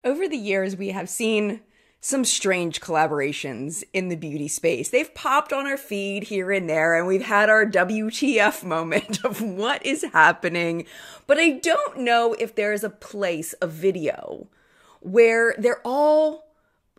Over the years, we have seen some strange collaborations in the beauty space. They've popped on our feed here and there, and we've had our WTF moment of what is happening. But I don't know if there's a place, a video, where they're all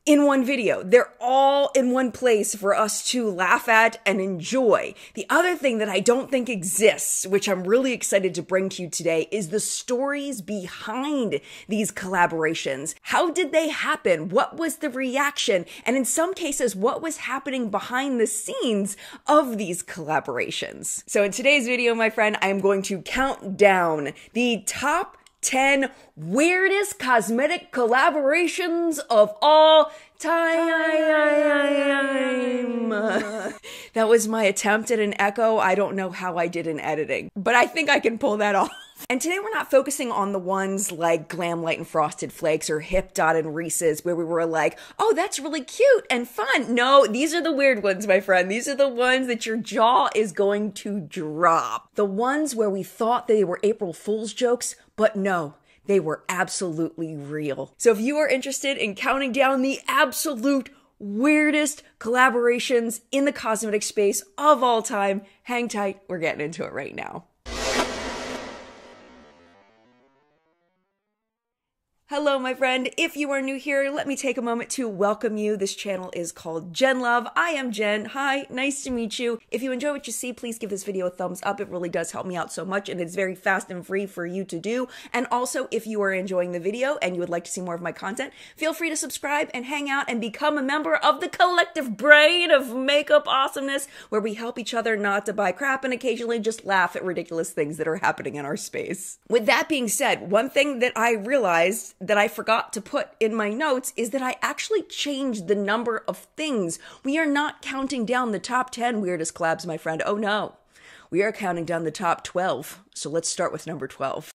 in one video. They're all in one place for us to laugh at and enjoy. The other thing that I don't think exists, which I'm really excited to bring to you today, is the stories behind these collaborations. How did they happen? What was the reaction? And in some cases, what was happening behind the scenes of these collaborations? So in today's video, my friend, I am going to count down the top 10 weirdest cosmetic collaborations of all time. That was my attempt at an echo. I don't know how I did in editing, but I think I can pull that off. And today we're not focusing on the ones like Glamlite and Frosted Flakes or Hipdot and Reese's where we were like, oh, that's really cute and fun. No, these are the weird ones, my friend. These are the ones that your jaw is going to drop. The ones where we thought they were April Fool's jokes, but no, they were absolutely real. So if you are interested in counting down the absolute weirdest collaborations in the cosmetic space of all time, hang tight. We're getting into it right now. Hello, my friend. If you are new here, let me take a moment to welcome you. This channel is called Jen Love. I am Jen. Hi, nice to meet you. If you enjoy what you see, please give this video a thumbs up. It really does help me out so much, and it's very fast and free for you to do. And also, if you are enjoying the video and you would like to see more of my content, feel free to subscribe and hang out and become a member of the collective brain of makeup awesomeness, where we help each other not to buy crap and occasionally just laugh at ridiculous things that are happening in our space. With that being said, one thing that I realized that I forgot to put in my notes is that I actually changed the number of things. We are not counting down the top 10 weirdest collabs, my friend. Oh no, we are counting down the top 12. So let's start with number 12.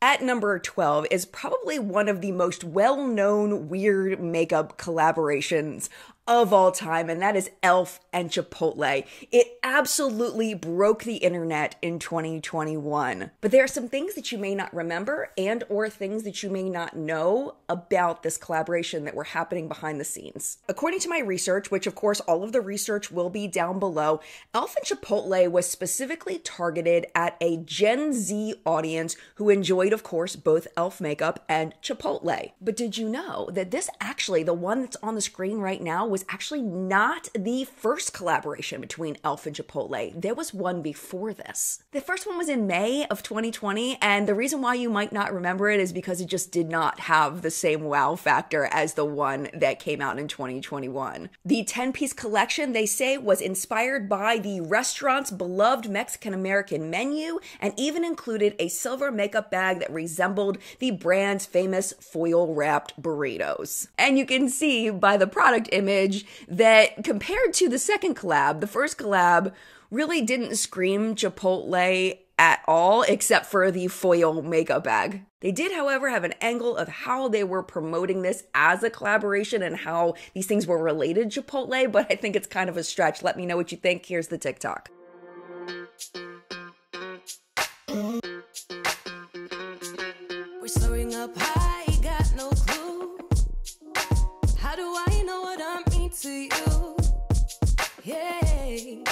At number 12 is probably one of the most well-known weird makeup collaborations of all time, and that is e.l.f. and Chipotle. It absolutely broke the internet in 2021. But there are some things that you may not remember and or things that you may not know about this collaboration that were happening behind the scenes. According to my research, which of course all of the research will be down below, e.l.f. and Chipotle was specifically targeted at a Gen Z audience who enjoyed, of course, both e.l.f. makeup and Chipotle. But did you know that this actually, the one that's on the screen right now, was actually not the first collaboration between e.l.f. and Chipotle. There was one before this. The first one was in May of 2020, and the reason why you might not remember it is because it just did not have the same wow factor as the one that came out in 2021. The 10-piece collection, they say, was inspired by the restaurant's beloved Mexican-American menu and even included a silver makeup bag that resembled the brand's famous foil-wrapped burritos. And you can see by the product image that compared to the second collab, the first collab really didn't scream Chipotle at all, except for the foil makeup bag. They did, however, have an angle of how they were promoting this as a collaboration and how these things were related to Chipotle, but I think it's kind of a stretch. Let me know what you think. Here's the TikTok. We're soaring up high, got no clue. How do I know what I mean to you? Yeah.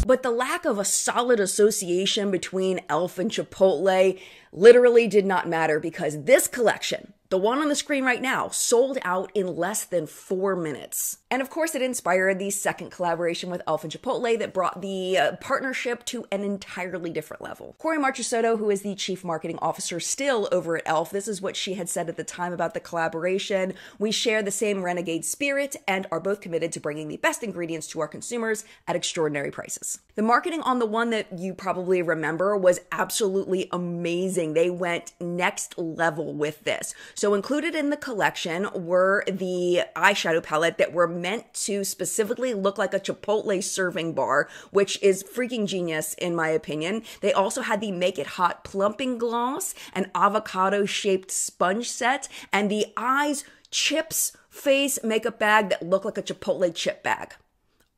But the lack of a solid association between e.l.f. and Chipotle literally did not matter because this collection, the one on the screen right now, sold out in less than 4 minutes. And of course, it inspired the second collaboration with e.l.f. and Chipotle that brought the partnership to an entirely different level. Corey Marchesotto, who is the chief marketing officer still over at e.l.f., this is what she had said at the time about the collaboration. We share the same renegade spirit and are both committed to bringing the best ingredients to our consumers at extraordinary prices. The marketing on the one that you probably remember was absolutely amazing. They went next level with this. So included in the collection were the eyeshadow palette that were meant to specifically look like a Chipotle serving bar, which is freaking genius in my opinion. They also had the Make It Hot plumping gloss, an avocado-shaped sponge set, and the Eyes Chips face makeup bag that looked like a Chipotle chip bag.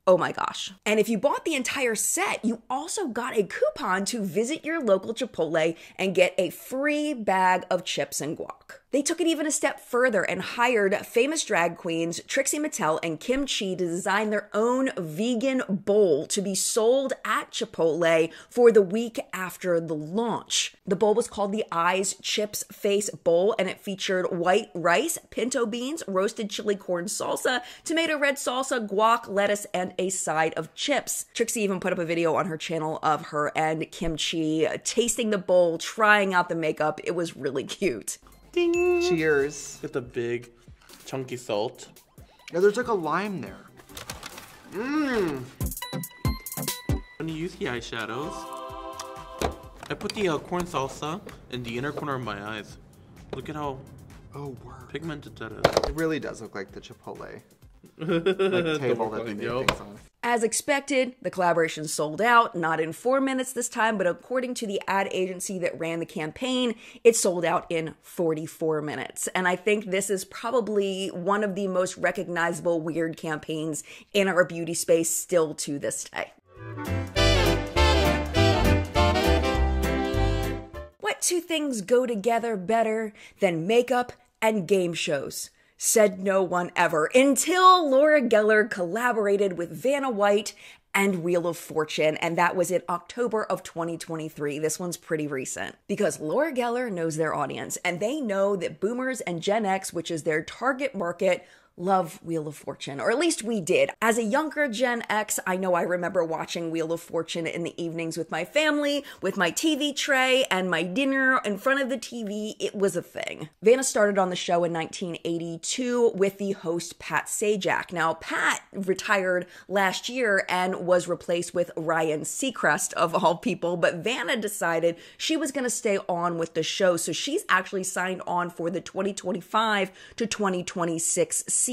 Oh my gosh. And if you bought the entire set, you also got a coupon to visit your local Chipotle and get a free bag of chips and guac. They took it even a step further and hired famous drag queens Trixie Mattel and Kim Chi to design their own vegan bowl to be sold at Chipotle for the week after the launch. The bowl was called the Eyes Chips Face Bowl, and it featured white rice, pinto beans, roasted chili corn salsa, tomato red salsa, guac, lettuce, and a side of chips. Trixie even put up a video on her channel of her and Kim Chi tasting the bowl, trying out the makeup. It was really cute. Ding. Cheers. Get the big chunky salt. Yeah, there's like a lime there. Mmm. When you use the eyeshadows, I put the corn salsa in the inner corner of my eyes. Look at how pigmented that is. It really does look like the Chipotle like table that they made things on. As expected, the collaboration sold out, not in 4 minutes this time, but according to the ad agency that ran the campaign, it sold out in 44 minutes. And I think this is probably one of the most recognizable weird campaigns in our beauty space still to this day. What two things go together better than makeup and game shows? Said no one ever, until Laura Geller collaborated with Vanna White and Wheel of Fortune, and that was in October of 2023. This one's pretty recent because Laura Geller knows their audience, and they know that boomers and Gen X, which is their target market, love Wheel of Fortune, or at least we did. As a younger Gen X, I know I remember watching Wheel of Fortune in the evenings with my family, with my TV tray and my dinner in front of the TV. It was a thing. Vanna started on the show in 1982 with the host Pat Sajak. Now, Pat retired last year and was replaced with Ryan Seacrest, of all people, but Vanna decided she was going to stay on with the show, so she's actually signed on for the 2025 to 2026 season.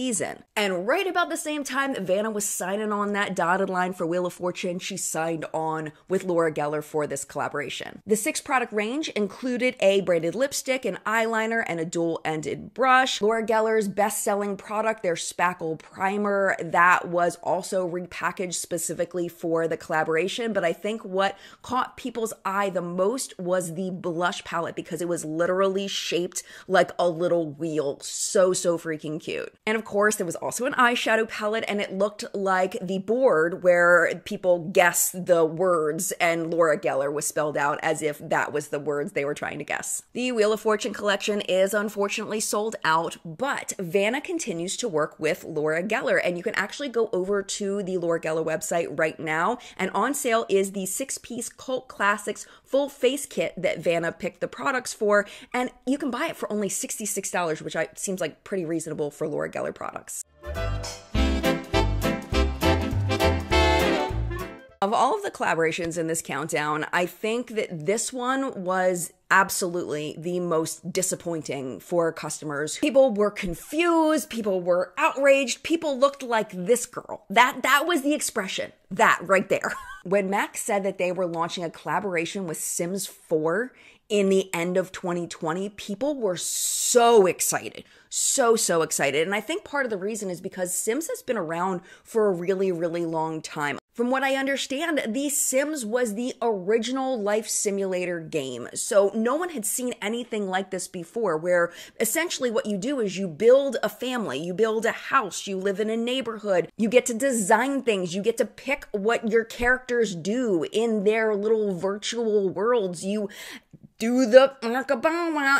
And right about the same time that Vanna was signing on that dotted line for Wheel of Fortune, she signed on with Laura Geller for this collaboration. The 6-product range included a braided lipstick, an eyeliner, and a dual-ended brush. Laura Geller's best-selling product, their Spackle Primer, that was also repackaged specifically for the collaboration, but I think what caught people's eye the most was the blush palette because it was literally shaped like a little wheel. So freaking cute. And of course, there was also an eyeshadow palette, and it looked like the board where people guess the words, and Laura Geller was spelled out as if that was the words they were trying to guess. The Wheel of Fortune collection is unfortunately sold out, but Vanna continues to work with Laura Geller, and you can actually go over to the Laura Geller website right now, and on sale is the 6-piece Cult Classics full face kit that Vanna picked the products for, and you can buy it for only $66, which seems like pretty reasonable for Laura Geller products. Of all of the collaborations in this countdown, I think that this one was absolutely the most disappointing for customers. People were confused, people were outraged, people looked like this girl. That was the expression. That right there. When Mac said that they were launching a collaboration with Sims 4 in the end of 2020, people were so excited. So excited. And I think part of the reason is because Sims has been around for a really long time. From what I understand, The Sims was the original life simulator game. So no one had seen anything like this before, where essentially what you do is you build a family, you build a house, you live in a neighborhood, you get to design things, you get to pick what your characters do in their little virtual worlds, you do the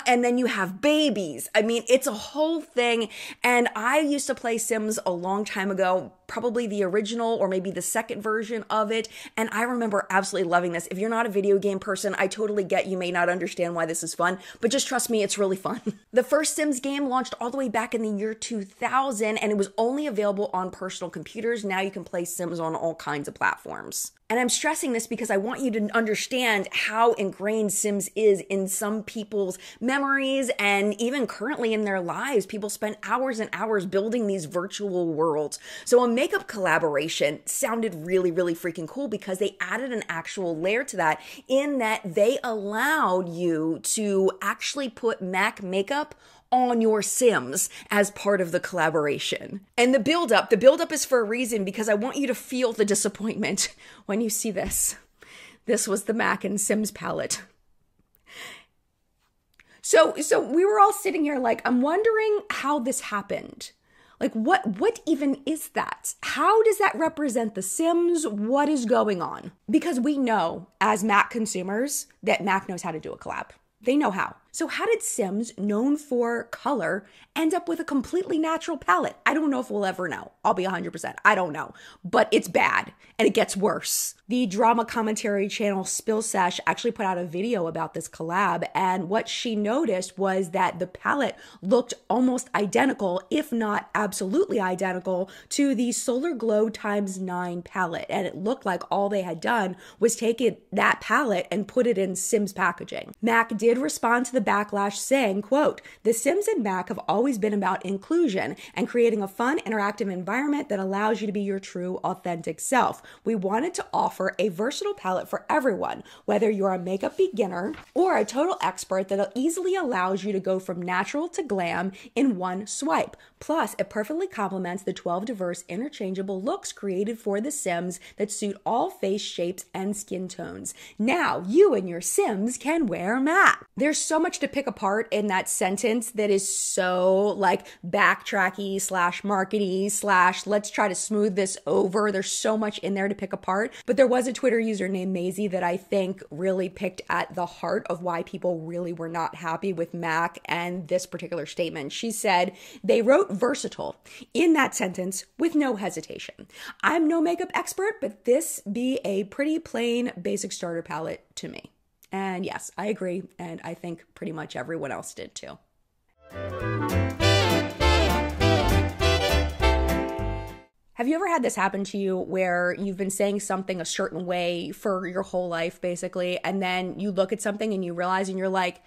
and then you have babies. I mean, it's a whole thing. And I used to play Sims a long time ago, probably the original or maybe the second version of it. And I remember absolutely loving this. If you're not a video game person, I totally get you may not understand why this is fun, but just trust me, it's really fun. The first Sims game launched all the way back in the year 2000, and it was only available on personal computers. Now you can play Sims on all kinds of platforms. And I'm stressing this because I want you to understand how ingrained Sims is in some people's memories and even currently in their lives. People spend hours and hours building these virtual worlds. So a makeup collaboration sounded really freaking cool because they added an actual layer to that in that they allowed you to actually put MAC makeup on your Sims as part of the collaboration. And the build-up is for a reason, because I want you to feel the disappointment when you see this. This was the MAC and Sims palette. So we were all sitting here like, I'm wondering how this happened. Like, what even is that? How does that represent The Sims? What is going on? Because we know, as MAC consumers, that MAC knows how to do a collab. They know how. So how did Sims, known for color, end up with a completely natural palette? I don't know if we'll ever know. I'll be 100%. I don't know. But it's bad, and it gets worse. The drama commentary channel Spill Sesh actually put out a video about this collab, and what she noticed was that the palette looked almost identical, if not absolutely identical, to the Solar Glow x9 palette. And it looked like all they had done was taken that palette and put it in Sims packaging. MAC did respond to the backlash saying, quote, "The Sims and MAC have always been about inclusion and creating a fun, interactive environment that allows you to be your true, authentic self. We wanted to offer a versatile palette for everyone, whether you're a makeup beginner or a total expert that easily allows you to go from natural to glam in one swipe. Plus, it perfectly complements the 12 diverse interchangeable looks created for The Sims that suit all face shapes and skin tones. Now, you and your Sims can wear MAC." There's so much to pick apart in that sentence that is so like backtracky / markety / let's try to smooth this over. There's so much in there to pick apart. But there was a Twitter user named Maisie that I think really picked at the heart of why people really were not happy with MAC and this particular statement. She said, "They wrote versatile in that sentence with no hesitation. I'm no makeup expert, but this be a pretty plain basic starter palette to me." And yes, I agree, and I think pretty much everyone else did too. Have you ever had this happen to you where you've been saying something a certain way for your whole life, basically, and then you look at something and you realize and you're like,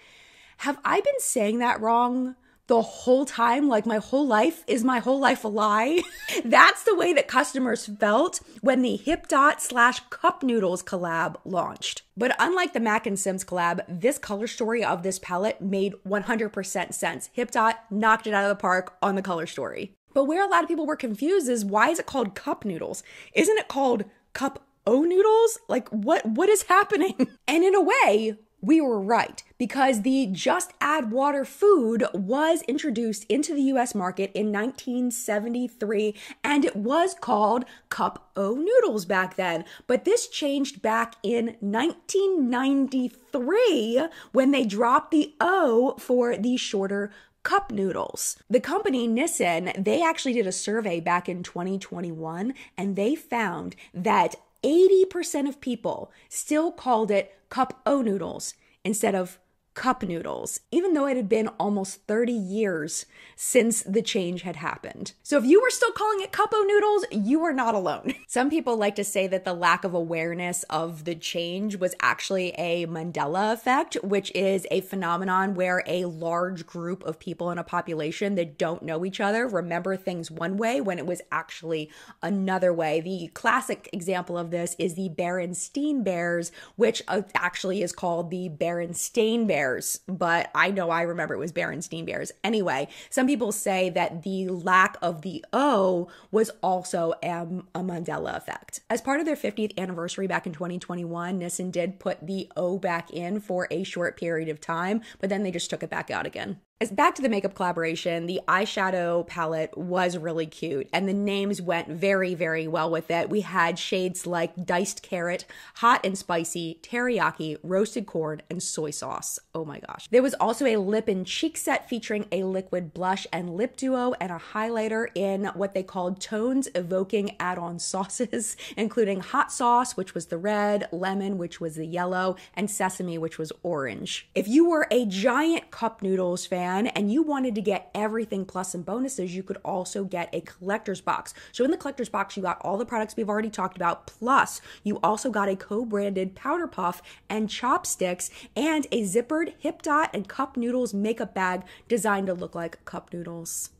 have I been saying that wrong the whole time? Like my whole life? Is my whole life a lie? That's the way that customers felt when the Hipdot / Cup Noodles collab launched. But unlike the MAC and Sims collab, this color story of this palette made 100% sense. Hipdot knocked it out of the park on the color story. But where a lot of people were confused is, why is it called Cup Noodles? Isn't it called Cup Noodles? Like what is happening? And in a way, we were right, because the Just Add Water food was introduced into the US market in 1973, and it was called Cup Noodles back then. But this changed back in 1993 when they dropped the O for the shorter Cup Noodles. The company Nissin, they actually did a survey back in 2021, and they found that 80% of people still called it Cup Noodles instead of Cup Noodles, even though it had been almost 30 years since the change had happened. So if you were still calling it Cup Noodles, you are not alone. Some people like to say that the lack of awareness of the change was actually a Mandela effect, which is a phenomenon where a large group of people in a population that don't know each other remember things one way when it was actually another way. The classic example of this is the Berenstain Bears, which actually is called the Berenstain Bears, but I know I remember it was Berenstain Bears. Anyway, some people say that the lack of the O was also a Mandela effect. As part of their 50th anniversary back in 2021, Nissin did put the O back in for a short period of time, but then they just took it back out again. As back to the makeup collaboration, the eyeshadow palette was really cute, and the names went very, very well with it. We had shades like Diced Carrot, Hot and Spicy, Teriyaki, Roasted Corn, and Soy Sauce. Oh my gosh. There was also a lip and cheek set featuring a liquid blush and lip duo and a highlighter in what they called tones evoking add-on sauces, including hot sauce, which was the red, lemon, which was the yellow, and sesame, which was orange. If you were a giant Cup Noodles fan and you wanted to get everything plus some bonuses, you could also get a collector's box. So in the collector's box, you got all the products we've already talked about, plus you also got a co-branded powder puff and chopsticks and a zippered Hipdot and Cup Noodles makeup bag designed to look like Cup Noodles.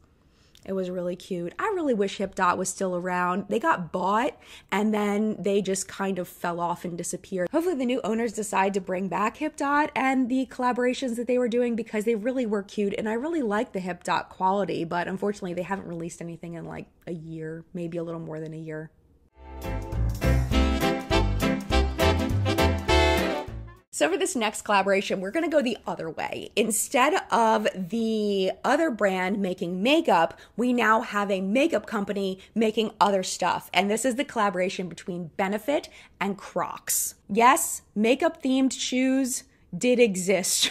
It was really cute. I really wish Hipdot was still around. They got bought and then they just kind of fell off and disappeared. Hopefully the new owners decide to bring back Hipdot and the collaborations that they were doing, because they really were cute and I really like the Hipdot quality, but unfortunately they haven't released anything in like a year, maybe a little more than a year. So for this next collaboration, we're going to go the other way. Instead of the other brand making makeup, we now have a makeup company making other stuff. And this is the collaboration between Benefit and Crocs. Yes, makeup themed shoes did exist.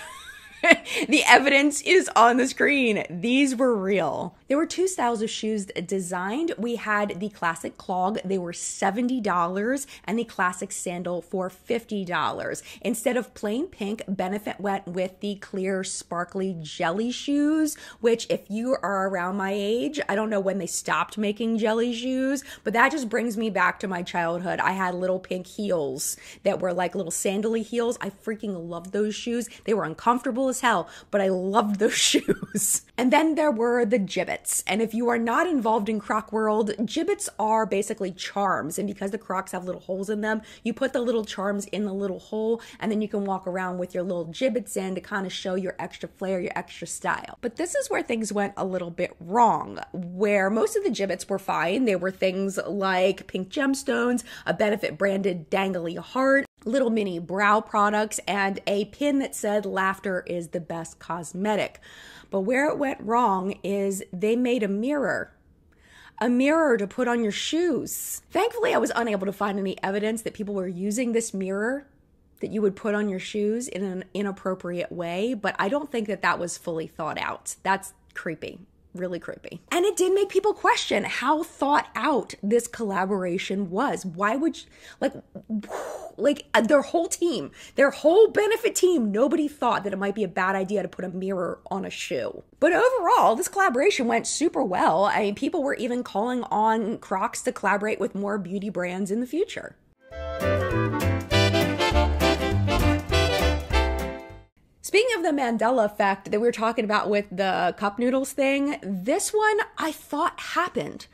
The evidence is on the screen. These were real. There were two styles of shoes designed. We had the classic clog. They were $70, and the classic sandal for $50. Instead of plain pink, Benefit went with the clear, sparkly jelly shoes, which if you are around my age, I don't know when they stopped making jelly shoes, but that just brings me back to my childhood. I had little pink heels that were like little sandally heels. I freaking loved those shoes. They were uncomfortable as hell, but I loved those shoes. And then there were the gibbets. And if you are not involved in Croc world, gibbets are basically charms. And because the Crocs have little holes in them, you put the little charms in the little hole, and then you can walk around with your little gibbets in to kind of show your extra flair, your extra style. But this is where things went a little bit wrong, where most of the gibbets were fine. They were things like pink gemstones, a Benefit branded dangly heart, little mini brow products, and a pin that said laughter is the best cosmetic. But where it went wrong is they made a mirror to put on your shoes. Thankfully, I was unable to find any evidence that people were using this mirror that you would put on your shoes in an inappropriate way, but I don't think that that was fully thought out. That's creepy. Really creepy. And it did make people question how thought out this collaboration was. Why would you, like their whole team, their whole Benefit team, nobody thought that it might be a bad idea to put a mirror on a shoe. But overall, this collaboration went super well. I mean, people were even calling on Crocs to collaborate with more beauty brands in the future. Speaking of the Mandela effect that we were talking about with the Cup Noodles thing, this one I thought happened,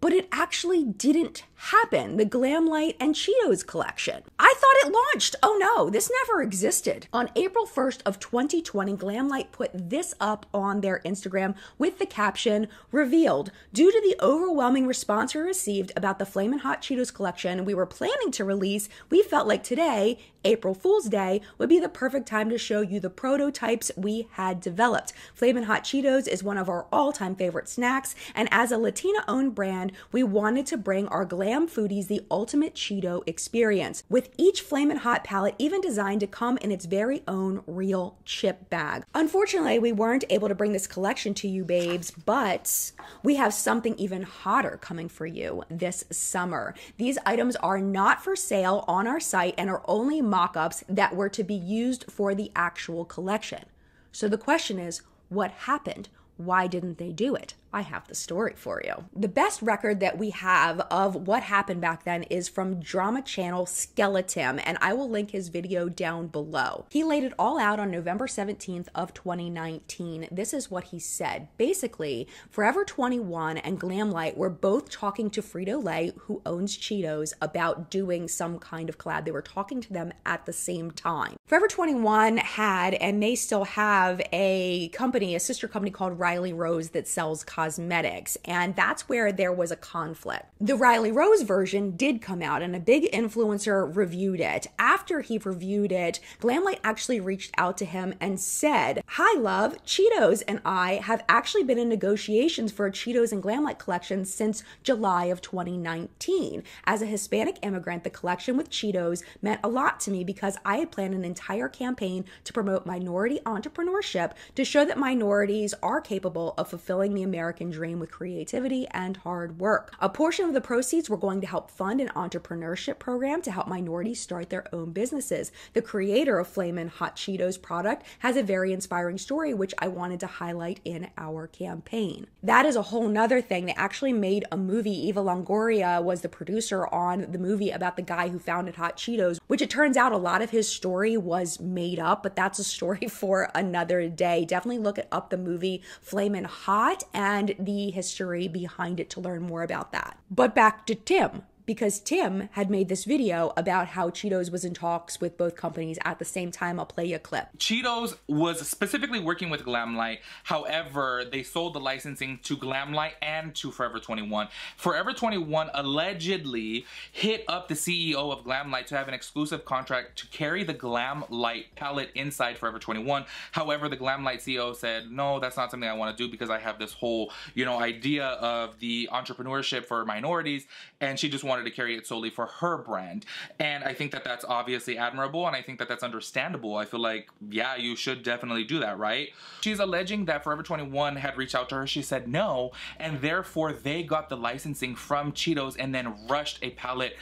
but it actually didn't happen. The Glamlite and Cheetos collection. I thought it launched. Oh no, this never existed. On April 1st of 2020, Glamlite put this up on their Instagram with the caption, "Revealed. Due to the overwhelming response we received about the Flamin' Hot Cheetos collection we were planning to release, we felt like today, April Fool's Day, would be the perfect time to show you the prototypes we had developed. Flamin' Hot Cheetos is one of our all-time favorite snacks, and as a Latina-owned brand, we wanted to bring our glam foodies the ultimate Cheeto experience, with each Flamin' Hot palette even designed to come in its very own real chip bag. Unfortunately, we weren't able to bring this collection to you, babes, but we have something even hotter coming for you this summer. These items are not for sale on our site and are only mock-ups that were to be used for the actual collection. So the question is, what happened? Why didn't they do it? I have the story for you. The best record that we have of what happened back then is from drama channel Skeletim, and I will link his video down below. He laid it all out on November 17th of 2019. This is what he said. Basically, Forever 21 and Glamlite were both talking to Frito-Lay, who owns Cheetos, about doing some kind of collab. They were talking to them at the same time. Forever 21 had, and they still have, a company, a sister company called Riley Rose that sells cosmetics, and that's where there was a conflict. The Riley Rose version did come out, and a big influencer reviewed it. After he reviewed it, Glamlite actually reached out to him and said, "Hi love, Cheetos and I have actually been in negotiations for a Cheetos and Glamlite collection since July of 2019. As a Hispanic immigrant, the collection with Cheetos meant a lot to me because I had planned an entire campaign to promote minority entrepreneurship to show that minorities are capable of fulfilling the American dream with creativity and hard work. A portion of the proceeds were going to help fund an entrepreneurship program to help minorities start their own businesses. The creator of Flamin' Hot Cheetos product has a very inspiring story, which I wanted to highlight in our campaign." That is a whole nother thing. They actually made a movie. Eva Longoria was the producer on the movie about the guy who founded Hot Cheetos, which it turns out a lot of his story was made up, but that's a story for another day. Definitely look up the movie Flamin' Hot, and and the history behind it to learn more about that. But back to Tim, because Tim had made this video about how Cheetos was in talks with both companies at the same time. I'll play you a clip. Cheetos was specifically working with Glamlite. However, they sold the licensing to Glamlite and to Forever 21. Forever 21 allegedly hit up the CEO of Glamlite to have an exclusive contract to carry the Glamlite palette inside Forever 21. However, the Glamlite CEO said, no, that's not something I want to do because I have this whole, idea of the entrepreneurship for minorities, and she just wanted to carry it solely for her brand. And I think that that's obviously admirable, and I think that that's understandable. I feel like, yeah, you should definitely do that, right? She's alleging that Forever 21 had reached out to her. She said no, and therefore they got the licensing from Cheetos and then rushed a palette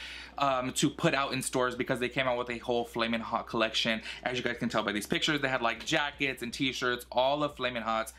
to put out in stores because they came out with a whole Flamin' Hot collection. As you guys can tell by these pictures, they had like jackets and t-shirts, all of Flamin' Hots.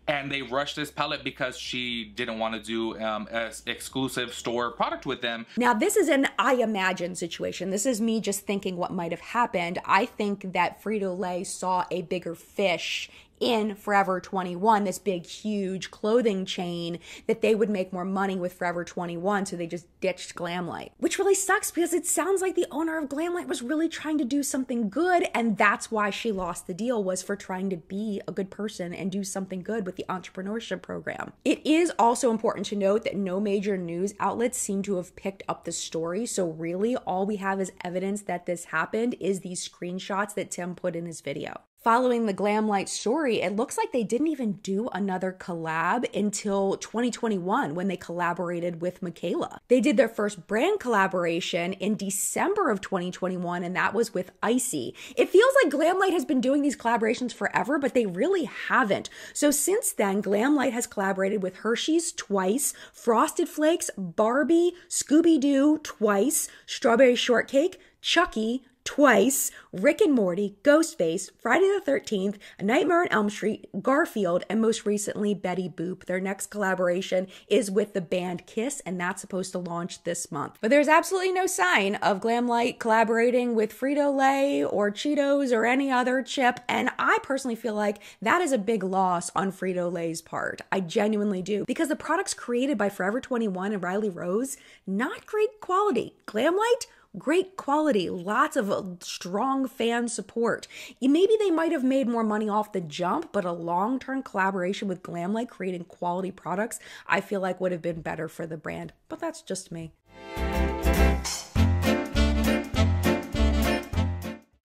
And they rushed this palette because she didn't want to do an exclusive store product with them. Now, this is an I imagine situation. This is me just thinking what might have happened. I think that Frito-Lay saw a bigger fish in Forever 21, this big, huge clothing chain, that they would make more money with Forever 21, so they just ditched Glamlite. Which really sucks because it sounds like the owner of Glamlite was really trying to do something good, and that's why she lost the deal, was for trying to be a good person and do something good with the entrepreneurship program. It is also important to note that no major news outlets seem to have picked up the story, so really all we have as evidence that this happened is these screenshots that Tim put in his video. Following the Glamlite story, it looks like they didn't even do another collab until 2021 when they collaborated with Michaela. They did their first brand collaboration in December of 2021, and that was with Icy. It feels like Glamlite has been doing these collaborations forever, but they really haven't. So since then, Glamlite has collaborated with Hershey's twice, Frosted Flakes, Barbie, Scooby-Doo twice, Strawberry Shortcake, Chucky twice, Rick and Morty, Ghostface, Friday the 13th, A Nightmare on Elm Street, Garfield, and most recently Betty Boop. Their next collaboration is with the band Kiss, and that's supposed to launch this month. But there's absolutely no sign of Glamlite collaborating with Frito-Lay or Cheetos or any other chip, and I personally feel like that is a big loss on Frito-Lay's part. I genuinely do, because the products created by Forever 21 and Riley Rose, not great quality. Glamlite, great quality, lots of strong fan support. Maybe they might have made more money off the jump, but a long-term collaboration with Glamlite creating quality products, I feel like would have been better for the brand. But that's just me.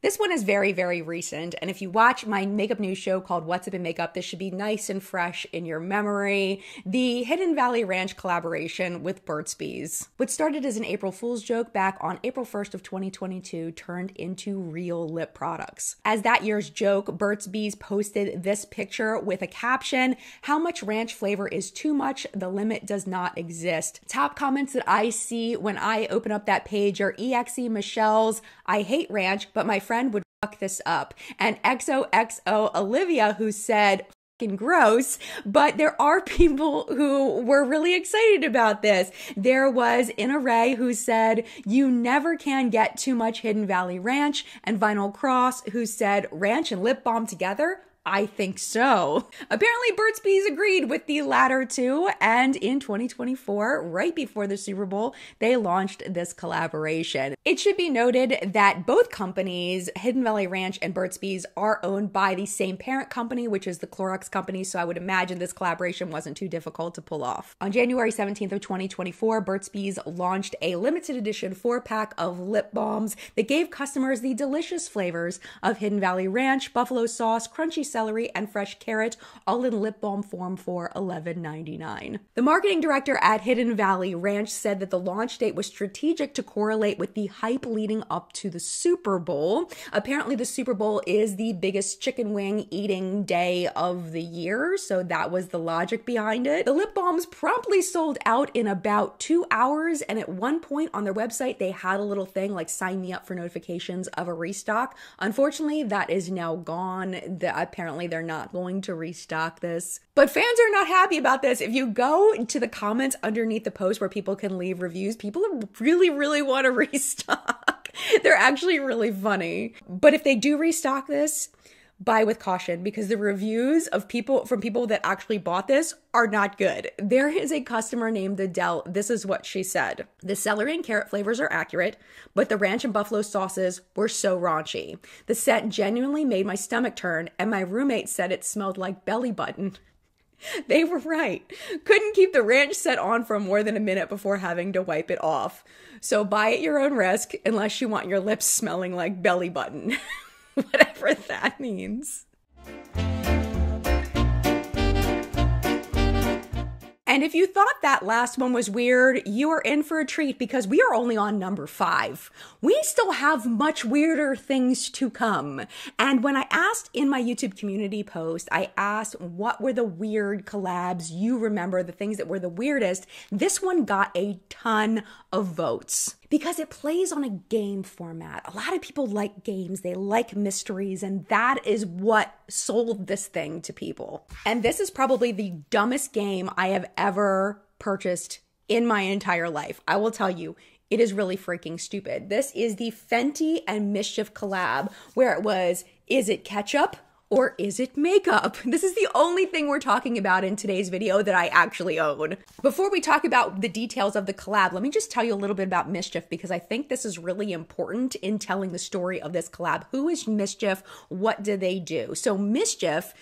This one is very, very recent, and if you watch my makeup news show called What's Up in Makeup, this should be nice and fresh in your memory. The Hidden Valley Ranch collaboration with Burt's Bees. What started as an April Fool's joke back on April 1st of 2022 turned into real lip products. As that year's joke, Burt's Bees posted this picture with a caption, "How much ranch flavor is too much? The limit does not exist." Top comments that I see when I open up that page are EXE Michelle's, "I hate ranch, but my friend would fuck this up," and XOXO Olivia, who said, "Fucking gross," but there are people who were really excited about this. There was Inna Ray who said, "You never can get too much Hidden Valley Ranch," and Vinyl Cross who said, "Ranch and lip balm together? I think so." Apparently, Burt's Bees agreed with the latter two, and in 2024, right before the Super Bowl, they launched this collaboration. It should be noted that both companies, Hidden Valley Ranch and Burt's Bees, are owned by the same parent company, which is the Clorox company, so I would imagine this collaboration wasn't too difficult to pull off. On January 17th of 2024, Burt's Bees launched a limited edition 4-pack of lip balms that gave customers the delicious flavors of Hidden Valley Ranch, buffalo sauce, crunchy celery, and fresh carrot, all in lip balm form for $11.99. The marketing director at Hidden Valley Ranch said that the launch date was strategic to correlate with the hype leading up to the Super Bowl. Apparently, the Super Bowl is the biggest chicken wing eating day of the year, so that was the logic behind it. The lip balms promptly sold out in about 2 hours, and at one point on their website, they had a little thing like sign me up for notifications of a restock. Unfortunately, that is now gone. Apparently, they're not going to restock this. But fans are not happy about this. If you go to the comments underneath the post where people can leave reviews, people really, really want to restock. They're actually really funny. But if they do restock this, buy with caution because the reviews of people that actually bought this are not good. There is a customer named Adele. This is what she said. The celery and carrot flavors are accurate, but the ranch and buffalo sauces were so raunchy. The scent genuinely made my stomach turn, and my roommate said it smelled like belly button. They were right. Couldn't keep the ranch scent on for more than a minute before having to wipe it off. So buy at your own risk unless you want your lips smelling like belly button. Whatever that means. And if you thought that last one was weird, you are in for a treat because we are only on number 5. We still have much weirder things to come. And when I asked in my YouTube community post, I asked what were the weird collabs you remember, the things that were the weirdest. This one got a ton of votes because it plays on a game format. A lot of people like games, they like mysteries, and that is what sold this thing to people. And this is probably the dumbest game I have ever purchased in my entire life. I will tell you, it is really freaking stupid. This is the Fenty and MSCHF collab where it was, is it ketchup or is it makeup? This is the only thing we're talking about in today's video that I actually own. Before we talk about the details of the collab, let me just tell you a little bit about MSCHF because I think this is really important in telling the story of this collab. Who is MSCHF? What do they do? So MSCHF,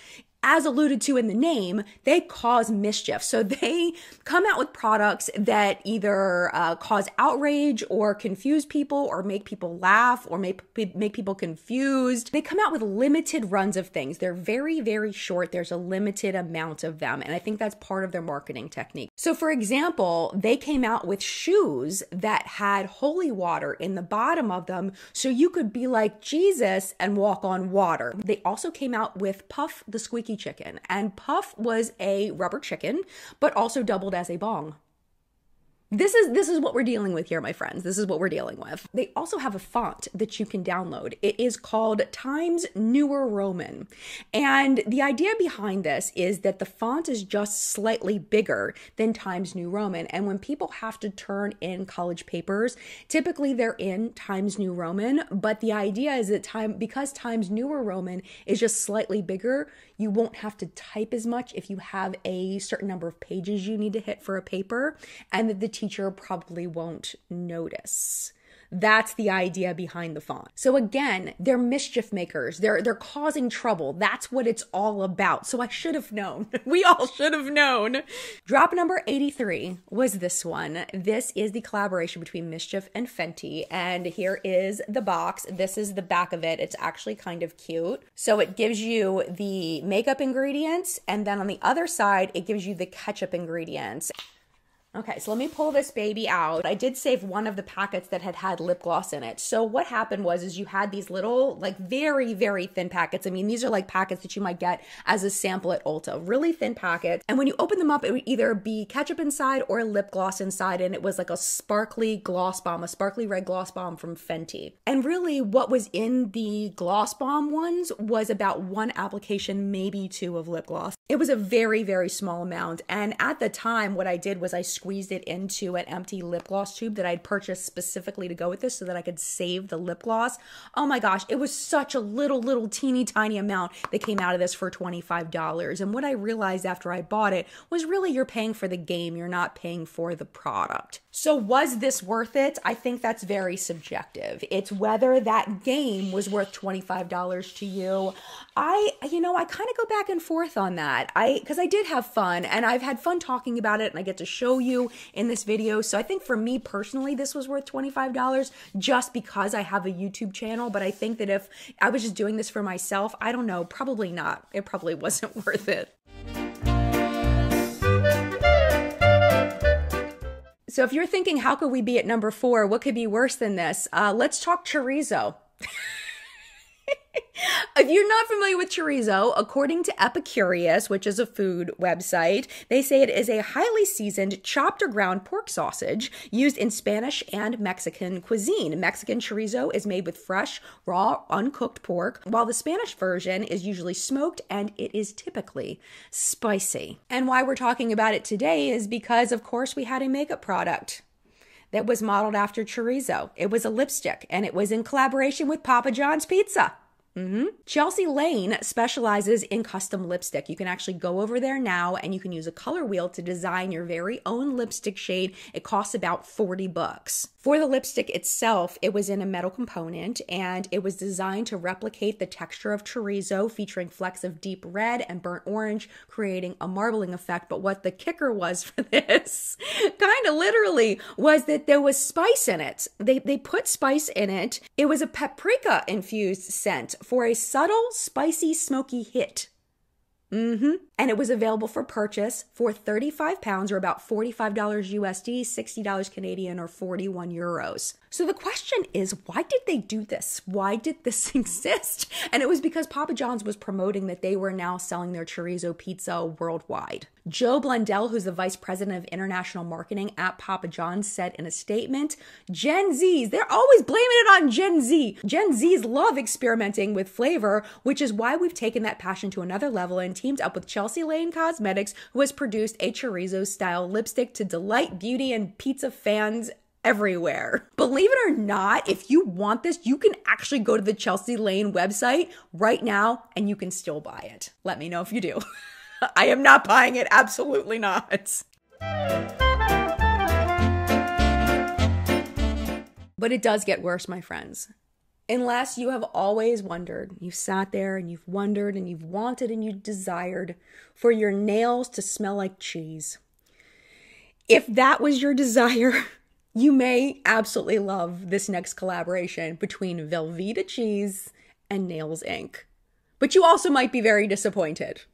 as alluded to in the name, they cause mischief. So they come out with products that either cause outrage or confuse people or make people laugh or make people confused. They come out with limited runs of things. They're very, very short. There's a limited amount of them. And I think that's part of their marketing technique. So for example, they came out with shoes that had holy water in the bottom of them so you could be like Jesus and walk on water. They also came out with Puff the Squeaky Chicken, and Puff was a rubber chicken but also doubled as a bong. This is what we're dealing with here, my friends. This is what we're dealing with. They also have a font that you can download. It is called Times Newer Roman. And the idea behind this is that the font is just slightly bigger than Times New Roman. And when people have to turn in college papers, typically they're in Times New Roman. But the idea is that because Times Newer Roman is just slightly bigger, you won't have to type as much if you have a certain number of pages you need to hit for a paper, and that the teacher probably won't notice. That's the idea behind the font. So again, they're mischief makers. They're causing trouble. That's what it's all about. So I should have known. We all should have known. Drop number 83 was this one. This is the collaboration between MSCHF and Fenty. And here is the box. This is the back of it. It's actually kind of cute. So it gives you the makeup ingredients, and then on the other side, it gives you the ketchup ingredients. Okay, so let me pull this baby out. I did save one of the packets that had lip gloss in it. So what happened was you had these little, like very, very thin packets. I mean, these are like packets that you might get as a sample at Ulta. Really thin packets. And when you open them up, it would either be ketchup inside or lip gloss inside. And it was like a sparkly gloss bomb, a sparkly red gloss bomb from Fenty. And really what was in the gloss bomb ones was about one application, maybe 2 of lip gloss. It was a very, very small amount. And at the time, what I did was I squeezed it into an empty lip gloss tube that I'd purchased specifically to go with this so that I could save the lip gloss. Oh my gosh, it was such a little teeny tiny amount that came out of this for $25. And what I realized after I bought it was really you're paying for the game, you're not paying for the product. So was this worth it? I think that's very subjective. It's whether that game was worth $25 to you. I kind of go back and forth on that. Because I did have fun, and I've had fun talking about it, and I get to show you in this video. So I think for me personally, this was worth $25 just because I have a YouTube channel. But I think that if I was just doing this for myself, I don't know, probably not. It probably wasn't worth it. So if you're thinking, how could we be at number 4? What could be worse than this? Let's talk chorizo. If you're not familiar with chorizo, according to Epicurious, which is a food website, they say it is a highly seasoned, chopped or ground pork sausage used in Spanish and Mexican cuisine. Mexican chorizo is made with fresh, raw, uncooked pork, while the Spanish version is usually smoked and it is typically spicy. And why we're talking about it today is because, of course, we had a makeup product that was modeled after chorizo. It was a lipstick, and it was in collaboration with Papa John's Pizza. Chelsie Lane specializes in custom lipstick. You can actually go over there now and you can use a color wheel to design your very own lipstick shade. It costs about $40. For the lipstick itself, it was in a metal component and it was designed to replicate the texture of chorizo, featuring flecks of deep red and burnt orange, creating a marbling effect. But what the kicker was for this, kind of literally, was that there was spice in it. They put spice in it. It was a paprika infused scent for a subtle, spicy, smoky hit. And it was available for purchase for 35 pounds or about $45 USD, $60 Canadian, or 41 euros. So the question is, why did they do this? Why did this exist? And it was because Papa John's was promoting that they were now selling their chorizo pizza worldwide. Joe Blundell, who's the vice president of international marketing at Papa John's, said in a statement, Gen Zs, they're always blaming it on Gen Z. Gen Zs love experimenting with flavor, which is why we've taken that passion to another level and teamed up with Chelsea Lane Cosmetics, who has produced a chorizo-style lipstick to delight beauty and pizza fans everywhere. Believe it or not, if you want this, you can actually go to the Chelsea Lane website right now and you can still buy it. Let me know if you do. I am not buying it. Absolutely not. But it does get worse, my friends. Unless you have always wondered, you've sat there and you've wondered and you've wanted and you desired for your nails to smell like cheese. If that was your desire, you may absolutely love this next collaboration between Velveeta Cheese and Nails Inc. But you also might be very disappointed.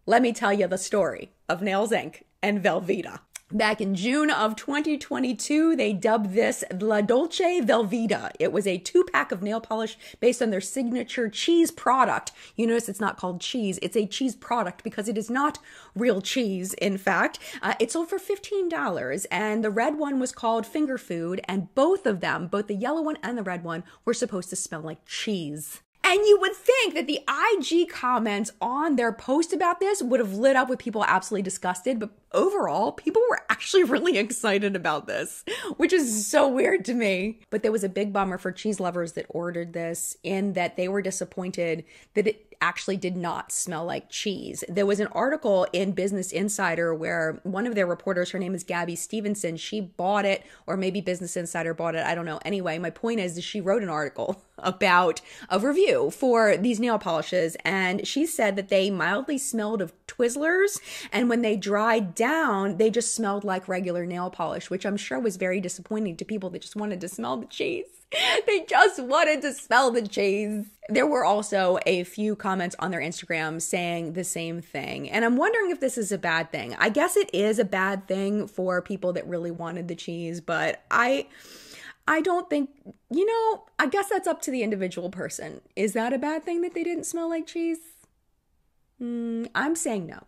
Let me tell you the story of Nails Inc. and Velveeta. Back in June of 2022, they dubbed this La Dolce Velveeta. It was a 2-pack of nail polish based on their signature cheese product. You notice it's not called cheese. It's a cheese product because it is not real cheese, in fact. It sold for $15, and the red one was called Finger Food, and both of them, both the yellow one and the red one, were supposed to smell like cheese. And you would think that the IG comments on their post about this would have lit up with people absolutely disgusted, but overall, people were actually really excited about this, which is so weird to me. But there was a big bummer for cheese lovers that ordered this, in that they were disappointed that it actually did not smell like cheese. There was an article in Business Insider where one of their reporters, her name is Gabby Stevenson, she bought it, or maybe Business Insider bought it, I don't know. Anyway, my point is that she wrote an article about a review for these nail polishes, and she said that they mildly smelled of Twizzlers, and when they dried down, they just smelled like regular nail polish, which I'm sure was very disappointing to people that just wanted to smell the cheese. They just wanted to smell the cheese. There were also a few comments on their Instagram saying the same thing. And I'm wondering if this is a bad thing. I guess it is a bad thing for people that really wanted the cheese, but I don't think, I guess that's up to the individual person. Is that a bad thing that they didn't smell like cheese? I'm saying no.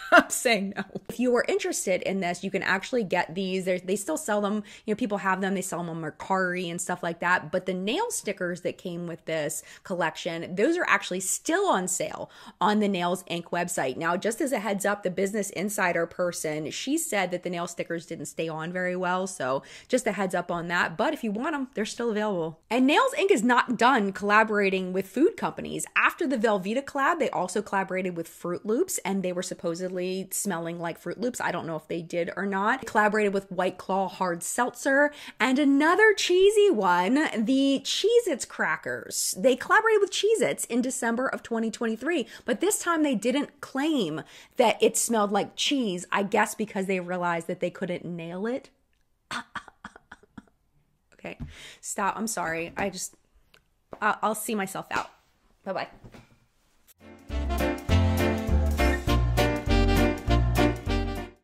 I'm saying no. If you are interested in this, you can actually get these. They still sell them. People have them. They sell them on Mercari and stuff like that. But the nail stickers that came with this collection, those are actually still on sale on the Nails Inc. website. Now, just as a heads up, the Business Insider person, she said that the nail stickers didn't stay on very well. So just a heads up on that. But if you want them, they're still available. And Nails Inc. is not done collaborating with food companies. After the Velveeta collab, they also collaborated with Fruit Loops, and they were supposedly smelling like Fruit Loops. I don't know if they did or not. Collaborated with White Claw Hard Seltzer, and another cheesy one, the Cheez-Its crackers. They collaborated with Cheez-Its in December of 2023, but this time they didn't claim that it smelled like cheese, I guess because they realized that they couldn't nail it. Okay, stop. I'm sorry. I'll see myself out. Bye-bye.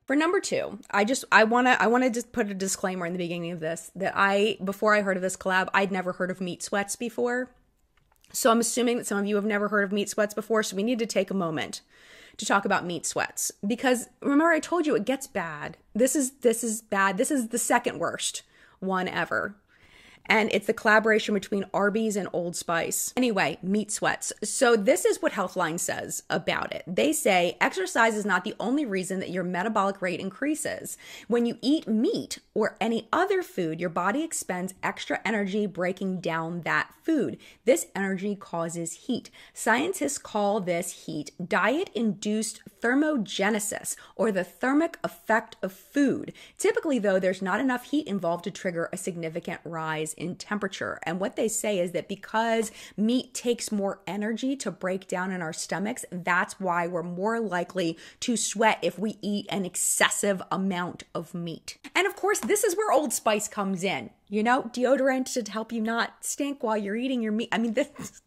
For number 2, I want to just put a disclaimer in the beginning of this that before I heard of this collab, I'd never heard of meat sweats before. So I'm assuming that some of you have never heard of meat sweats before. So we need to take a moment to talk about meat sweats, because remember I told you it gets bad. This is bad. This is the second worst one ever. And it's the collaboration between Arby's and Old Spice. Anyway, meat sweats. So this is what Healthline says about it. They say exercise is not the only reason that your metabolic rate increases. When you eat meat or any other food, your body expends extra energy breaking down that food. This energy causes heat. Scientists call this heat diet-induced thermogenesis, or the thermic effect of food. Typically, though, there's not enough heat involved to trigger a significant rise in temperature. And what they say is that because meat takes more energy to break down in our stomachs, that's why we're more likely to sweat if we eat an excessive amount of meat. And of course, this is where Old Spice comes in. You know, deodorant to help you not stink while you're eating your meat. I mean, this...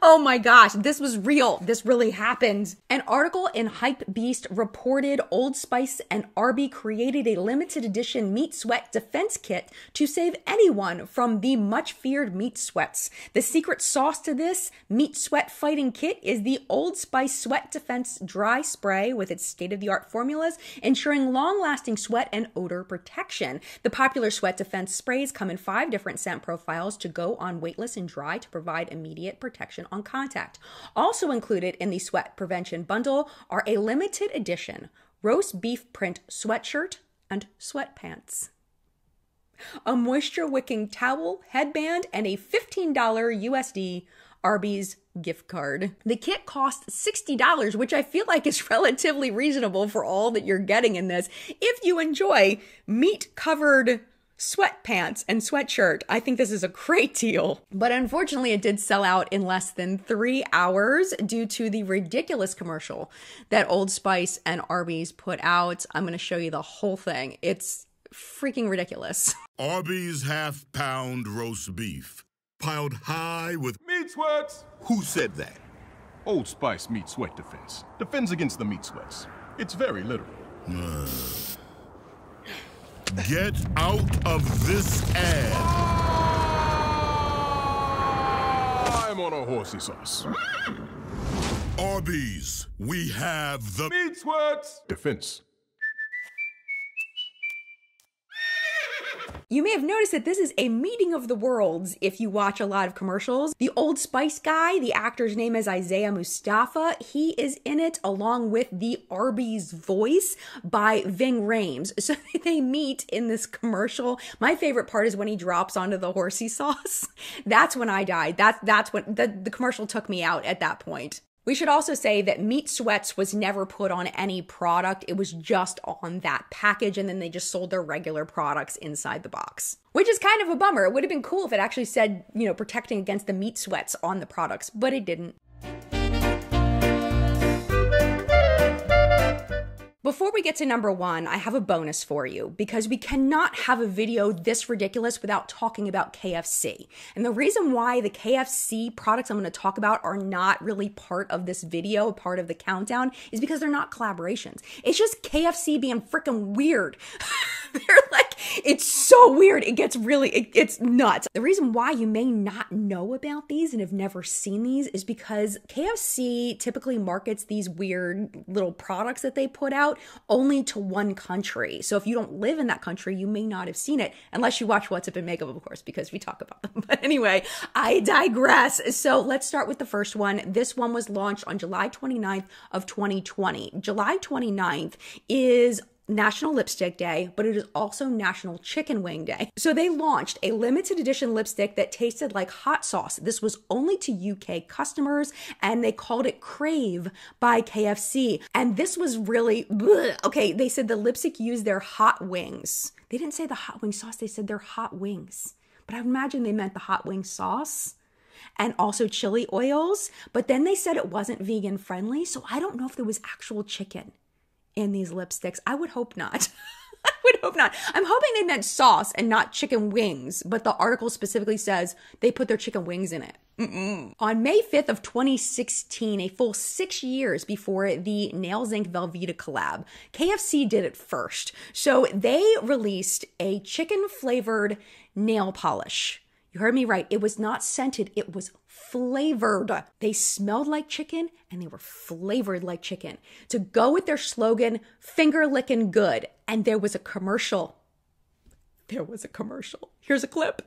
Oh my gosh, this was real. This really happened. An article in Hype Beast reported Old Spice and Arby created a limited edition meat sweat defense kit to save anyone from the much feared meat sweats. The secret sauce to this meat sweat fighting kit is the Old Spice Sweat Defense Dry Spray with its state-of-the-art formulas, ensuring long-lasting sweat and odor protection. The popular sweat defense sprays come in 5 different scent profiles to go on weightless and dry to provide immediate protection on contact. Also included in the sweat prevention bundle are a limited edition roast beef print sweatshirt and sweatpants, a moisture wicking towel, headband, and a $15 USD Arby's gift card. The kit costs $60, which I feel like is relatively reasonable for all that you're getting in this. If you enjoy meat-covered sweatpants and sweatshirt, I think this is a great deal. But unfortunately, it did sell out in less than 3 hours due to the ridiculous commercial that Old Spice and Arby's put out. I'm going to show you the whole thing. It's freaking ridiculous. Arby's half-pound roast beef, piled high with meat sweats. Who said that? Old Spice Meat Sweat Defense. Defends against the meat sweats. It's very literal. Get out of this ad. I'm on a horsey sauce. Arby's, we have the meat sweats defense. You may have noticed that this is a meeting of the worlds if you watch a lot of commercials. The Old Spice guy, the actor's name is Isaiah Mustafa. He is in it along with the Arby's voice by Ving Rhames. So they meet in this commercial. My favorite part is when he drops onto the horsey sauce. That's when I died. That's when the commercial took me out at that point. We should also say that meat sweats was never put on any product. It was just on that package, and then they just sold their regular products inside the box, which is kind of a bummer. It would have been cool if it actually said, you know, protecting against the meat sweats on the products, but it didn't. Before we get to number 1, I have a bonus for you because we cannot have a video this ridiculous without talking about KFC. And the reason why the KFC products I'm going to talk about are not really part of this video, part of the countdown, is because they're not collaborations. It's just KFC being freaking weird. They're like, it's so weird. It gets really, it's nuts. The reason why you may not know about these and have never seen these is because KFC typically markets these weird little products that they put out only to one country. So if you don't live in that country, you may not have seen it unless you watch What's Up in Makeup, of course, because we talk about them. But anyway, I digress. So let's start with the first one. This one was launched on July 29th of 2020. July 29th is National Lipstick Day, but it is also National Chicken Wing Day. So they launched a limited edition lipstick that tasted like hot sauce. This was only to UK customers, and they called it Crave by KFC. And this was really, bleh. Okay, they said the lipstick used their hot wings. They didn't say the hot wing sauce, they said their hot wings. But I imagine they meant the hot wing sauce and also chili oils. But then they said it wasn't vegan friendly, so I don't know if there was actual chicken in these lipsticks. I would hope not. I would hope not. I'm hoping they meant sauce and not chicken wings, but the article specifically says they put their chicken wings in it. On May 5th of 2016, a full 6 years before the Nails Inc. Velveeta collab, KFC did it first. So they released a chicken-flavored nail polish. You heard me right. It was not scented. It was flavored. They smelled like chicken and they were flavored like chicken to go with their slogan, finger licking good. And there was a commercial. Here's a clip.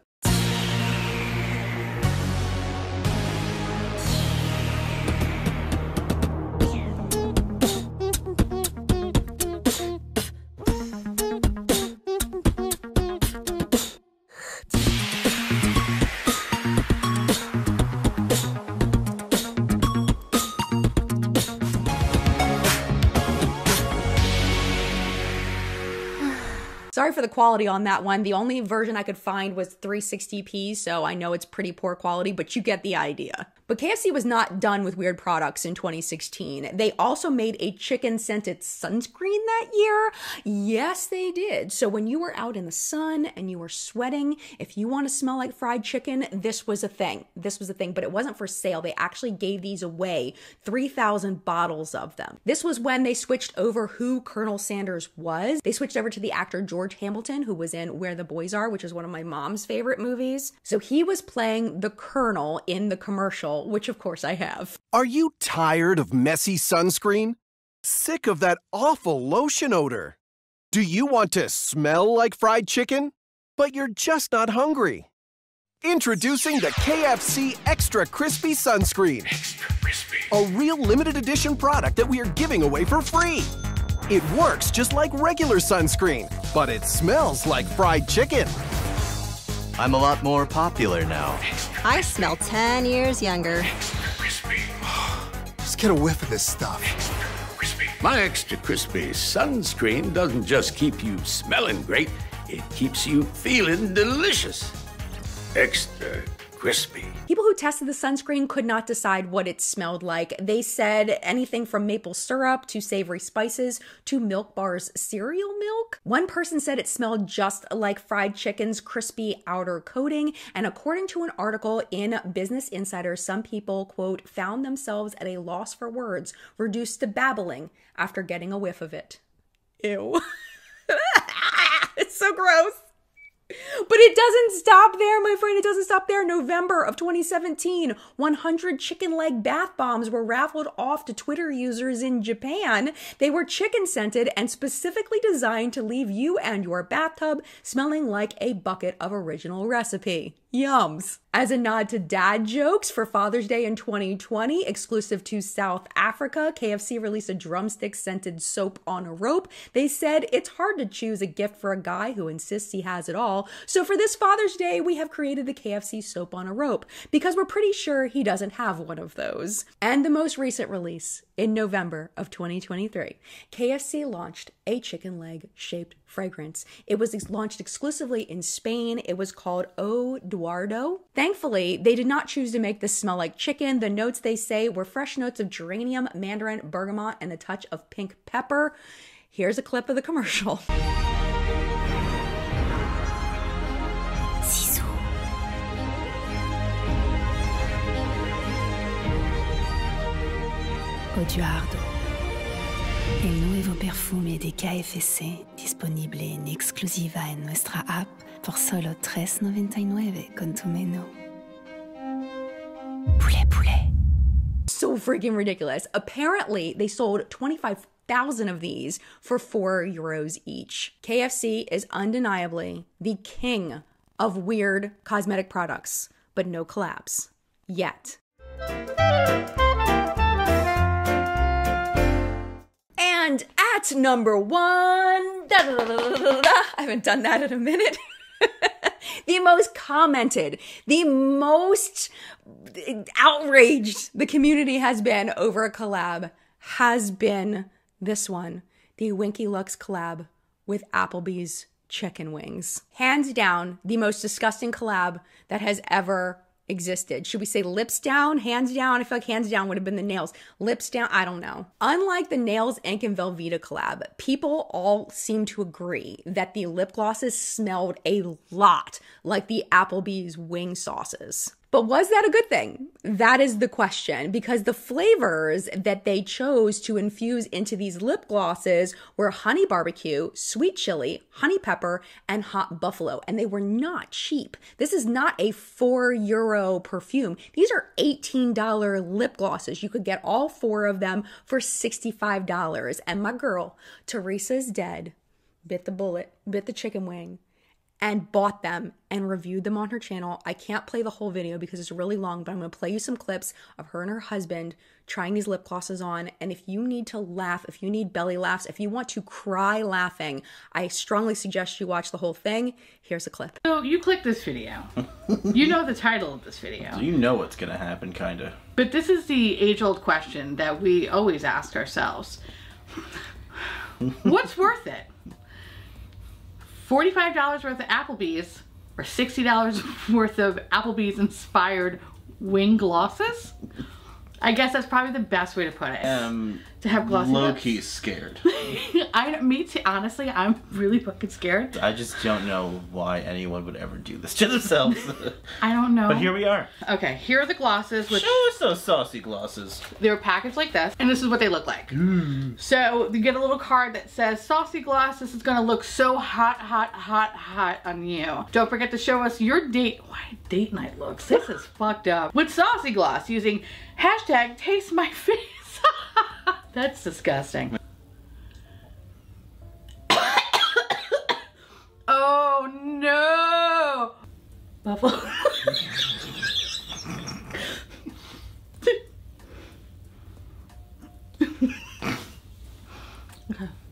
Sorry for the quality on that one. The only version I could find was 360p, so I know it's pretty poor quality, but you get the idea. But KFC was not done with weird products in 2016. They also made a chicken-scented sunscreen that year. Yes, they did. So when you were out in the sun and you were sweating, if you want to smell like fried chicken, this was a thing. This was a thing, but it wasn't for sale. They actually gave these away, 3,000 bottles of them. This was when they switched over who Colonel Sanders was. They switched over to the actor George Hamilton, who was in Where the Boys Are, which is one of my mom's favorite movies. So he was playing the Colonel in the commercial, which of course I have. Are you tired of messy sunscreen? Sick of that awful lotion odor? Do you want to smell like fried chicken? But you're just not hungry. Introducing the KFC Extra Crispy Sunscreen. Extra crispy. A real limited edition product that we are giving away for free. It works just like regular sunscreen, but it smells like fried chicken. I'm a lot more popular now. I smell 10 years younger. Just get a whiff of this stuff. My Extra Crispy sunscreen doesn't just keep you smelling great, it keeps you feeling delicious. Extra crispy. People who tested the sunscreen could not decide what it smelled like. They said anything from maple syrup to savory spices to Milk Bar's cereal milk. One person said it smelled just like fried chicken's crispy outer coating. And according to an article in Business Insider, some people, quote, found themselves at a loss for words, reduced to babbling after getting a whiff of it. Ew. It's so gross. But it doesn't stop there, my friend. It doesn't stop there. November of 2017, 100 chicken leg bath bombs were raffled off to Twitter users in Japan. They were chicken scented and specifically designed to leave you and your bathtub smelling like a bucket of original recipe. Yums. As a nod to dad jokes for Father's Day in 2020, exclusive to South Africa, KFC released a drumstick-scented soap on a rope. They said it's hard to choose a gift for a guy who insists he has it all. So for this Father's Day, we have created the KFC soap on a rope because we're pretty sure he doesn't have one of those. And the most recent release, in November of 2023, KFC launched a chicken leg shaped fragrance. It was launched exclusively in Spain. It was called O Duardo. Thankfully, they did not choose to make this smell like chicken. The notes, they say, were fresh notes of geranium, mandarin, bergamot, and a touch of pink pepper. Here's a clip of the commercial. Oduardo, el nuevo perfume de KFC, disponible en exclusiva en nuestra app por solo $3.99 con tu menú. Poulet, poulet. So freaking ridiculous. Apparently, they sold 25,000 of these for €4 each. KFC is undeniably the king of weird cosmetic products, but no collabs. Yet. And at number one, I haven't done that in a minute. The most commented, the most outraged the community has been over a collab has been this one, the Winky Lux collab with Applebee's chicken wings. Hands down, the most disgusting collab that has ever existed. Should we say lips down, hands down? I feel like hands down would have been the nails. Lips down, I don't know. Unlike the Nails Inc. and Velveeta collab, people all seem to agree that the lip glosses smelled a lot like the Applebee's wing sauces. But was that a good thing? That is the question, because the flavors that they chose to infuse into these lip glosses were honey barbecue, sweet chili, honey pepper, and hot buffalo, and they were not cheap. This is not a €4 perfume. These are $18 lip glosses. You could get all 4 of them for $65. And my girl, Teresa's dead, bit the bullet, bit the chicken wing, and bought them and reviewed them on her channel. I can't play the whole video because it's really long, but I'm going to play you some clips of her and her husband trying these lip glosses on. And if you need to laugh, if you need belly laughs, if you want to cry laughing, I strongly suggest you watch the whole thing. Here's a clip. So you click this video. You know the title of this video. So you know what's going to happen, kind of. But this is the age-old question that we always ask ourselves. What's worth it? $45 worth of Applebee's or $60 worth of Applebee's inspired wing glosses. I guess that's probably the best way to put it. To have glossy low-key lips. scared. Me too. Honestly, I'm really fucking scared. I just don't know why anyone would ever do this to themselves. I don't know. But here we are. Okay, here are the glosses. Which show us those saucy glosses. They're packaged like this, and this is what they look like. So you get a little card that says, saucy gloss, this is gonna look so hot, hot, hot, hot on you. Don't forget to show us your date night looks. This is fucked up. With saucy gloss using hashtag taste my face. That's disgusting. Oh no! Buffalo.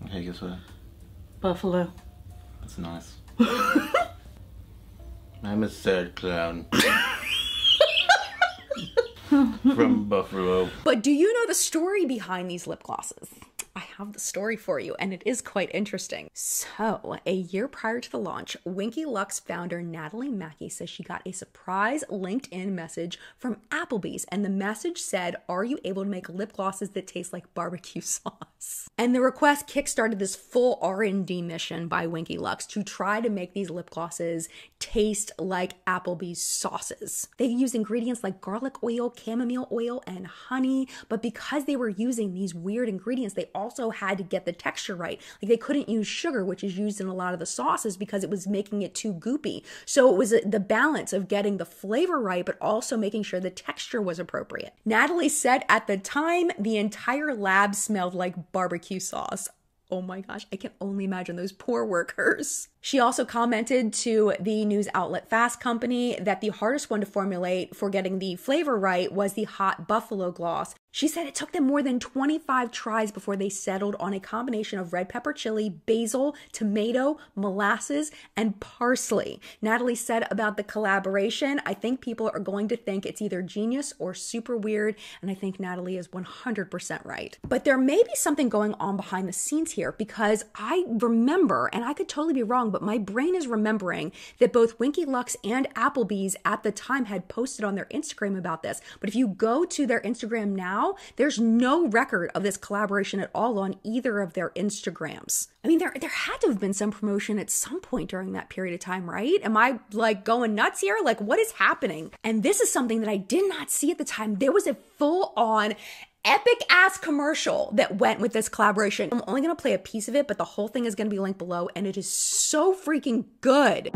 Okay, guess what? Buffalo. That's nice. I'm a sad clown. From Buffalo. But do you know the story behind these lip glosses? I have the story for you, and it is quite interesting. So, a year prior to the launch, Winky Lux founder Natalie Mackey says she got a surprise LinkedIn message from Applebee's, and the message said, "Are you able to make lip glosses that taste like barbecue sauce?" And the request kickstarted this full R&D mission by Winky Lux to try to make these lip glosses taste like Applebee's sauces. They used ingredients like garlic oil, chamomile oil, and honey, but because they were using these weird ingredients, they also had to get the texture right. Like they couldn't use sugar, which is used in a lot of the sauces, because it was making it too goopy. So it was the balance of getting the flavor right, but also making sure the texture was appropriate. Natalie said at the time, the entire lab smelled like barbecue sauce. Oh my gosh, I can only imagine those poor workers. She also commented to the news outlet Fast Company that the hardest one to formulate for getting the flavor right was the hot buffalo gloss. She said it took them more than 25 tries before they settled on a combination of red pepper chili, basil, tomato, molasses, and parsley. Natalie said about the collaboration, "I think people are going to think it's either genius or super weird," and I think Natalie is 100% right. But there may be something going on behind the scenes here, because I remember, and I could totally be wrong, but my brain is remembering that both Winky Lux and Applebee's at the time had posted on their Instagram about this. But if you go to their Instagram now, there's no record of this collaboration at all on either of their Instagrams. I mean, there had to have been some promotion at some point during that period of time, right? Am I like going nuts here? Like, what is happening? And this is something that I did not see at the time. There was a full-on epic ass commercial that went with this collaboration. I'm only gonna play a piece of it, but the whole thing is gonna be linked below, and it is so freaking good.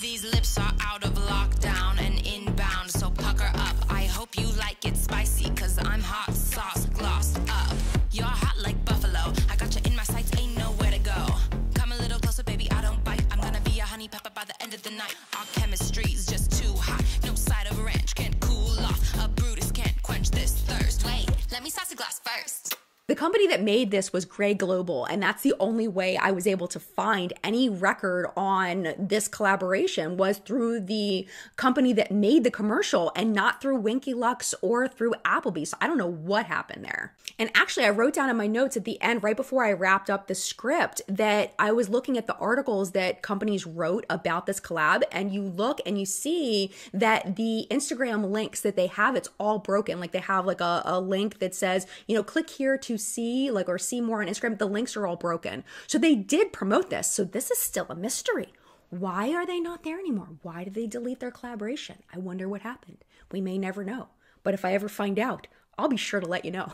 These lips are out of lockdown and inbound, so pucker up. I hope you like it spicy, cause I'm hot sauce glossed up. You're hot like buffalo, I got you in my sights, ain't nowhere to go. Come a little closer, baby, I don't bite. I'm gonna be a honey pepper by the end of the night. Our chemistry's just too hot, no side of ranch can't cool off. A Brutus can't quench this thirst. Wait, let me sauce the glass first. The company that made this was Grey Global, and that's the only way I was able to find any record on this collaboration was through the company that made the commercial and not through Winky Lux or through Applebee. So I don't know what happened there. And actually, I wrote down in my notes at the end, right before I wrapped up the script, that I was looking at the articles that companies wrote about this collab, and you look and you see that the Instagram links that they have, it's all broken. Like they have like a link that says, you know, click here to see, like, or see more on Instagram. The links are all broken. So they did promote this. So this is still a mystery. Why are they not there anymore? Why did they delete their collaboration? I wonder what happened. We may never know. But if I ever find out, I'll be sure to let you know.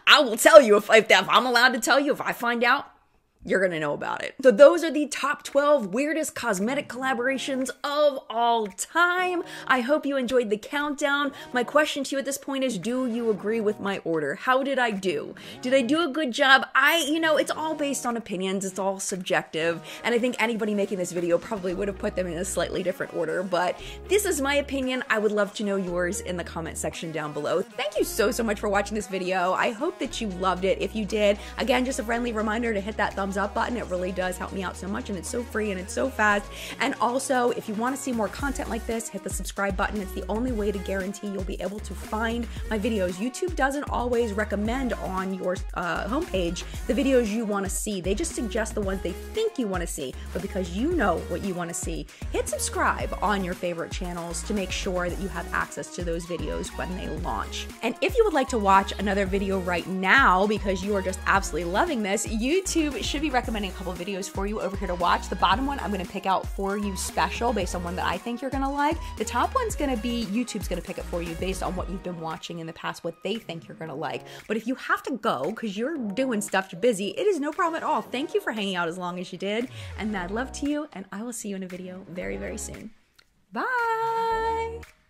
I will tell you if I'm allowed to tell you. If I find out, you're going to know about it. So those are the top 12 weirdest cosmetic collaborations of all time. I hope you enjoyed the countdown. My question to you at this point is, do you agree with my order? How did I do? Did I do a good job? It's all based on opinions. It's all subjective. And I think anybody making this video probably would have put them in a slightly different order. But this is my opinion. I would love to know yours in the comment section down below. Thank you so much for watching this video. I hope that you loved it. If you did, again, just a friendly reminder to hit that thumbs thumbs up button. It really does help me out so much, and it's so free and it's so fast. And also, if you want to see more content like this, hit the subscribe button. It's the only way to guarantee you'll be able to find my videos. YouTube doesn't always recommend on your homepage the videos you want to see. They just suggest the ones they think you want to see. But because you know what you want to see, hit subscribe on your favorite channels to make sure that you have access to those videos when they launch. And if you would like to watch another video right now because you are just absolutely loving this, YouTube should be recommending a couple videos for you over here to watch. The bottom one I'm going to pick out for you special based on one that I think you're going to like. The top one's going to be YouTube's going to pick it for you based on what you've been watching in the past, what they think you're going to like. But if you have to go because you're doing stuff, you're busy, it is no problem at all. Thank you for hanging out as long as you did, and mad love to you, and I will see you in a video very, very soon. Bye!